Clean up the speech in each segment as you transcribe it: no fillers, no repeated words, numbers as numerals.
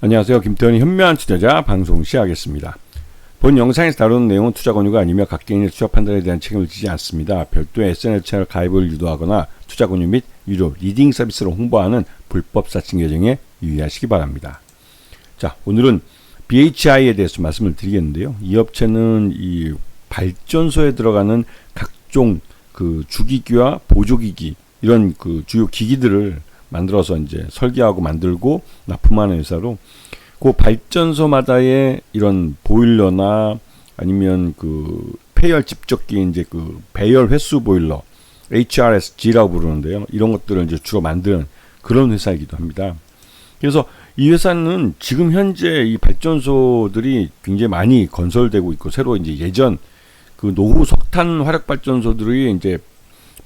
안녕하세요. 김태현의 현명한 투자자 방송 시작하겠습니다. 본 영상에서 다루는 내용은 투자 권유가 아니며 각 개인의 투자 판단에 대한 책임을 지지 않습니다. 별도의 SNS 채널 가입을 유도하거나 투자 권유 및 유료 리딩 서비스를 홍보하는 불법 사칭 계정에 유의하시기 바랍니다. 자, 오늘은 BHI에 대해서 말씀을 드리겠는데요. 이 업체는 이 발전소에 들어가는 각종 그 주기기와 보조기기 이런 그 주요 기기들을 만들어서 이제 설계하고 만들고 납품하는 회사로, 그 발전소마다의 이런 보일러나 아니면 그 폐열 집적기, 이제 그 배열 횟수 보일러 HRSG라고 부르는데요. 이런 것들을 이제 주로 만드는 그런 회사이기도 합니다. 그래서 이 회사는 지금 현재 이 발전소들이 굉장히 많이 건설되고 있고, 새로 이제 예전 그 노후 석탄 화력 발전소들이 이제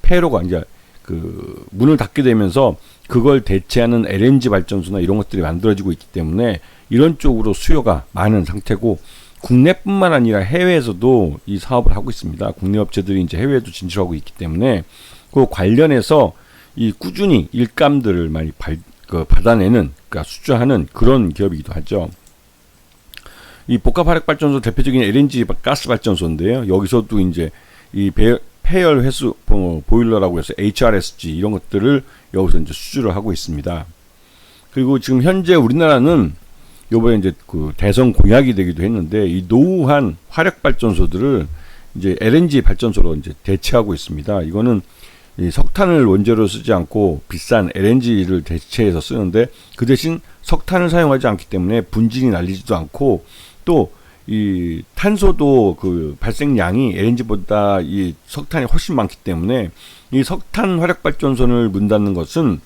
폐로가 이제 그 문을 닫게 되면서 그걸 대체하는 LNG 발전소나 이런 것들이 만들어지고 있기 때문에 이런 쪽으로 수요가 많은 상태고, 국내뿐만 아니라 해외에서도 이 사업을 하고 있습니다. 국내 업체들이 이제 해외에도 진출하고 있기 때문에 그 관련해서 이 꾸준히 일감들을 많이 받아내는, 그러니까 수주하는 그런 기업이기도 하죠. 이 복합화력 발전소 대표적인 LNG 가스 발전소인데요. 여기서도 이제 이 폐열 회수 보일러라고 해서 HRSG 이런 것들을 여기서 이제 수주를 하고 있습니다. 그리고 지금 현재 우리나라는 요번에 이제 그 대선 공약이 되기도 했는데, 이 노후한 화력 발전소들을 이제 LNG 발전소로 이제 대체하고 있습니다. 이거는 이 석탄을 원재료로 쓰지 않고 비싼 LNG를 대체해서 쓰는데, 그 대신 석탄을 사용하지 않기 때문에 분진이 날리지도 않고, 또 이 탄소도 그 발생량이 LNG보다 이 석탄이 훨씬 많기 때문에 이 석탄 화력 발전소를 문 닫는 것은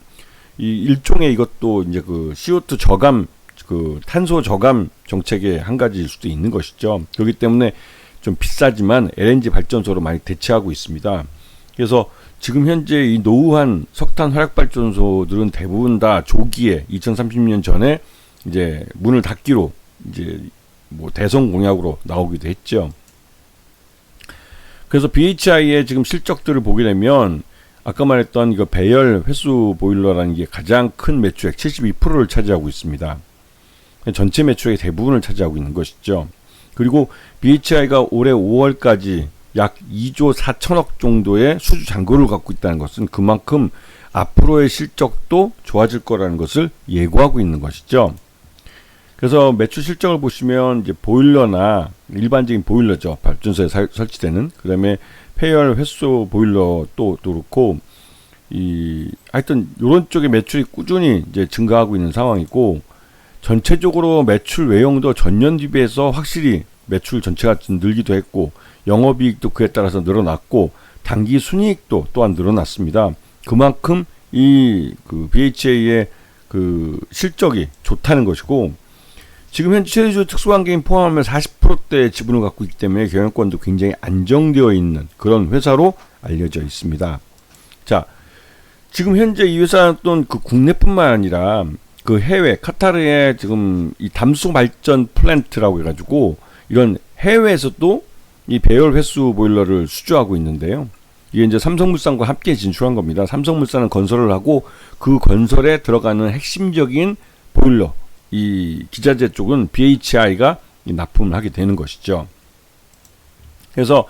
이 일종의 이것도 이제 그 CO2 저감, 그 탄소 저감 정책의 한 가지일 수도 있는 것이죠. 그렇기 때문에 좀 비싸지만 LNG 발전소로 많이 대체하고 있습니다. 그래서 지금 현재 이 노후한 석탄 화력 발전소들은 대부분 다 조기에 2030년 전에 이제 문을 닫기로 이제 뭐 대선 공약으로 나오기도 했죠. 그래서 BHI의 지금 실적들을 보게 되면 아까 말했던 이거 배열 회수 보일러라는 게 가장 큰 매출액 72%를 차지하고 있습니다. 전체 매출액의 대부분을 차지하고 있는 것이죠. 그리고 BHI가 올해 5월까지 약 2조 4천억 정도의 수주 잔고를 갖고 있다는 것은 그만큼 앞으로의 실적도 좋아질 거라는 것을 예고하고 있는 것이죠. 그래서 매출 실적을 보시면 이제 보일러나 일반적인 보일러죠, 발전소에 설치되는, 그다음에 폐열 횟수 보일러 또 그렇고, 이 하여튼 이런 쪽의 매출이 꾸준히 이제 증가하고 있는 상황이고, 전체적으로 매출 외형도 전년 대비해서 확실히 매출 전체가 늘기도 했고, 영업이익도 그에 따라서 늘어났고, 당기 순이익도 또한 늘어났습니다. 그만큼 이 그 BHI의 그 실적이 좋다는 것이고, 지금 현재 최대주 특수관계인 포함하면 40%대의 지분을 갖고 있기 때문에 경영권도 굉장히 안정되어 있는 그런 회사로 알려져 있습니다. 자, 지금 현재 이 회사는 또 그 국내뿐만 아니라 그 해외 카타르의 지금 이 담수 발전 플랜트라고 해가지고 이런 해외에서도 이 배열 횟수 보일러를 수주하고 있는데요. 이게 이제 삼성물산과 함께 진출한 겁니다. 삼성물산은 건설을 하고 그 건설에 들어가는 핵심적인 보일러, 이 기자재 쪽은 BHI가 납품을 하게 되는 것이죠. 그래서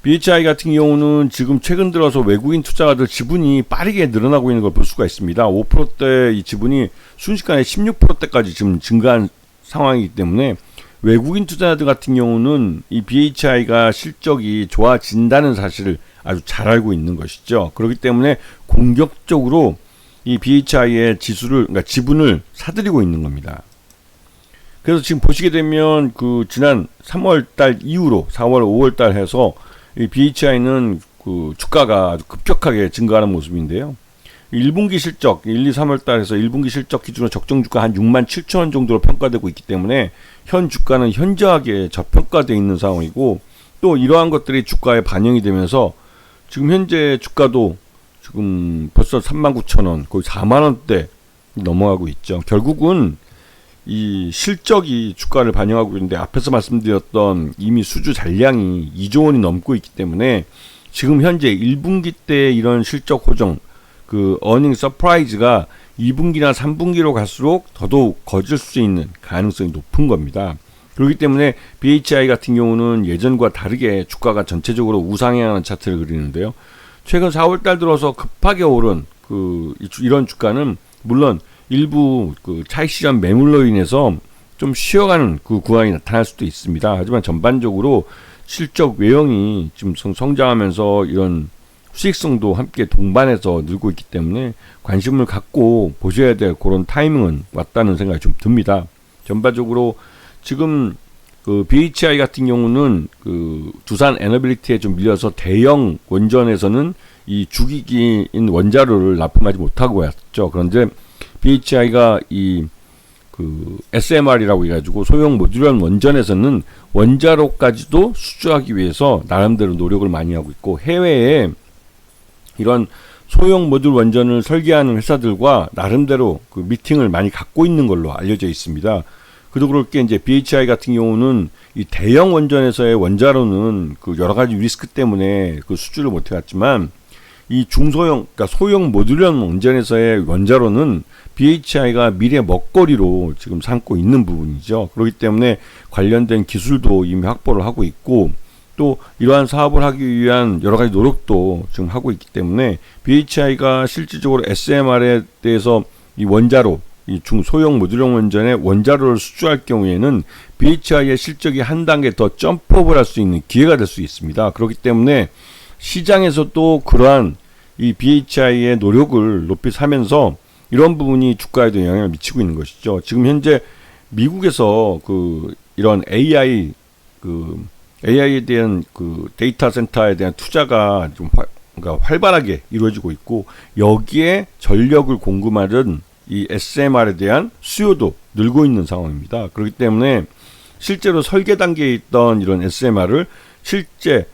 BHI 같은 경우는 지금 최근 들어서 외국인 투자자들 지분이 빠르게 늘어나고 있는 걸 볼 수가 있습니다. 5%대 이 지분이 순식간에 16%대까지 지금 증가한 상황이기 때문에 외국인 투자자들 같은 경우는 이 BHI가 실적이 좋아진다는 사실을 아주 잘 알고 있는 것이죠. 그렇기 때문에 공격적으로 이 BHI의 그러니까 지분을 사들이고 있는 겁니다. 그래서 지금 보시게 되면 그 지난 3월달 이후로 4월, 5월달 해서 이 BHI는 그 주가가 아주 급격하게 증가하는 모습인데요. 1분기 실적, 1, 2, 3월달에서 1분기 실적 기준으로 적정 주가 한 67,000원 정도로 평가되고 있기 때문에 현 주가는 현저하게 저평가되어 있는 상황이고, 또 이러한 것들이 주가에 반영이 되면서 지금 현재 주가도 지금 벌써 39,000원, 거의 4만원대 넘어가고 있죠. 결국은 이 실적이 주가를 반영하고 있는데, 앞에서 말씀드렸던 이미 수주 잔량이 2조 원이 넘고 있기 때문에 지금 현재 1분기 때 이런 실적 호정, 그 어닝 서프라이즈가 2분기나 3분기로 갈수록 더더욱 거질 수 있는 가능성이 높은 겁니다. 그렇기 때문에 BHI 같은 경우는 예전과 다르게 주가가 전체적으로 우상향하는 차트를 그리는데요. 최근 4월달 들어서 급하게 오른 이런 주가는 물론 일부 차익 실현 매물로 인해서 좀 쉬어가는 구간이 나타날 수도 있습니다. 하지만 전반적으로 실적 외형이 지금 성장하면서 이런 수익성도 함께 동반해서 늘고 있기 때문에 관심을 갖고 보셔야 될 그런 타이밍은 왔다는 생각이 좀 듭니다. 전반적으로 지금 BHI 같은 경우는 두산 에너빌리티에 좀 밀려서 대형 원전에서는 이 주기기인 원자로를 납품하지 못하고 왔죠. 그런데 BHI가 SMR이라고 해가지고 소형 모듈형 원전에서는 원자로까지도 수주하기 위해서 나름대로 노력을 많이 하고 있고, 해외에 이런 소형 모듈 원전을 설계하는 회사들과 나름대로 미팅을 많이 갖고 있는 걸로 알려져 있습니다. 그도 그렇게 이제 BHI 같은 경우는 이 대형 원전에서의 원자로는 여러 가지 리스크 때문에 수주를 못 해왔지만, 이 중소형, 그러니까 소형 모듈형 원전에서의 원자로는 BHI가 미래 먹거리로 지금 삼고 있는 부분이죠. 그렇기 때문에 관련된 기술도 이미 확보를 하고 있고, 또 이러한 사업을 하기 위한 여러 가지 노력도 지금 하고 있기 때문에 BHI가 실질적으로 SMR에 대해서 이 원자로, 이 중소형 모듈형 원전의 원자로를 수주할 경우에는 BHI의 실적이 한 단계 더 점프업을 할 수 있는 기회가 될 수 있습니다. 그렇기 때문에 시장에서도 그러한 이 BHI의 노력을 높이 사면서 이런 부분이 주가에도 영향을 미치고 있는 것이죠. 지금 현재 미국에서 이런 AI에 대한 데이터 센터에 대한 투자가 좀 그러니까 활발하게 이루어지고 있고, 여기에 전력을 공급하는 이 SMR에 대한 수요도 늘고 있는 상황입니다. 그렇기 때문에 실제로 설계 단계에 있던 이런 SMR을 실제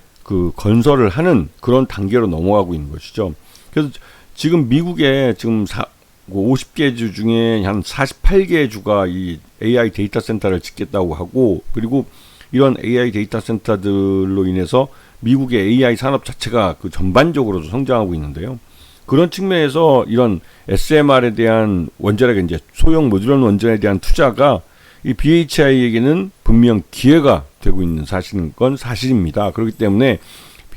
건설을 하는 그런 단계로 넘어가고 있는 것이죠. 그래서 지금 미국에 지금 50개 주 중에 한 48개 주가 이 AI 데이터 센터를 짓겠다고 하고, 그리고 이런 AI 데이터 센터들로 인해서 미국의 AI 산업 자체가 전반적으로도 성장하고 있는데요. 그런 측면에서 이런 SMR에 대한 원전에 이제 소형 모듈형 원전에 대한 투자가 이 BHI에게는 분명 기회가 되고 있는 건 사실입니다. 그렇기 때문에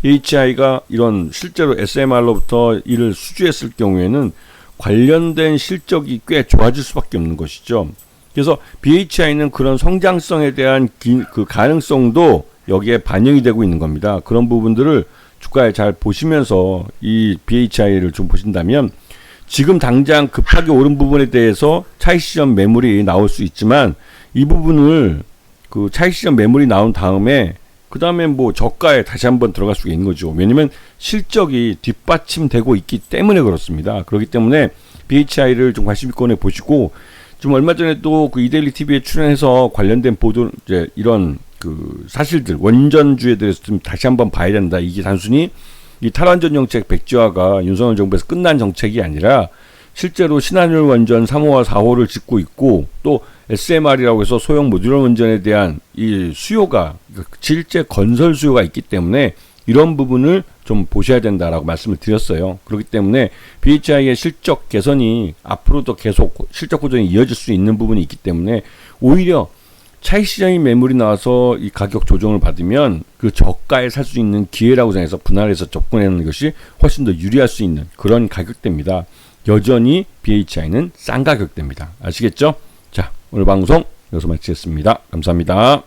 BHI가 이런 실제로 SMR로부터 이를 수주했을 경우에는 관련된 실적이 꽤 좋아질 수밖에 없는 것이죠. 그래서 BHI는 그런 성장성에 대한 가능성도 여기에 반영이 되고 있는 겁니다. 그런 부분들을 주가에 잘 보시면서 이 BHI를 좀 보신다면, 지금 당장 급하게 오른 부분에 대해서 차익 실현 매물이 나올 수 있지만, 이 부분을 차익 실현 매물이 나온 다음에 그 다음에 저가에 다시 한번 들어갈 수가 있는 거죠. 왜냐면 실적이 뒷받침되고 있기 때문에 그렇습니다. 그렇기 때문에 BHI를 좀 관심 있게 보시고, 좀 얼마 전에 또 이데일리 TV에 출연해서 관련된 보도, 이제 이런 사실들, 원전주에 대해서 좀 다시 한번 봐야 된다. 이게 단순히 이 탈원전 정책 백지화가 윤석열 정부에서 끝난 정책이 아니라 실제로 신한울 원전 3호와 4호를 짓고 있고, 또 SMR이라고 해서 소형 모듈형 원전에 대한 이 수요가, 실제 건설 수요가 있기 때문에 이런 부분을 좀 보셔야 된다라고 말씀을 드렸어요. 그렇기 때문에 BHI의 실적 개선이 앞으로도 계속 실적 고전이 이어질 수 있는 부분이 있기 때문에, 오히려 차익 시장이 매물이 나와서 이 가격 조정을 받으면 저가에 살 수 있는 기회라고 생각해서 분할해서 접근하는 것이 훨씬 더 유리할 수 있는 그런 가격대입니다. 여전히 BHI는 싼 가격대입니다. 아시겠죠? 자, 오늘 방송 여기서 마치겠습니다. 감사합니다.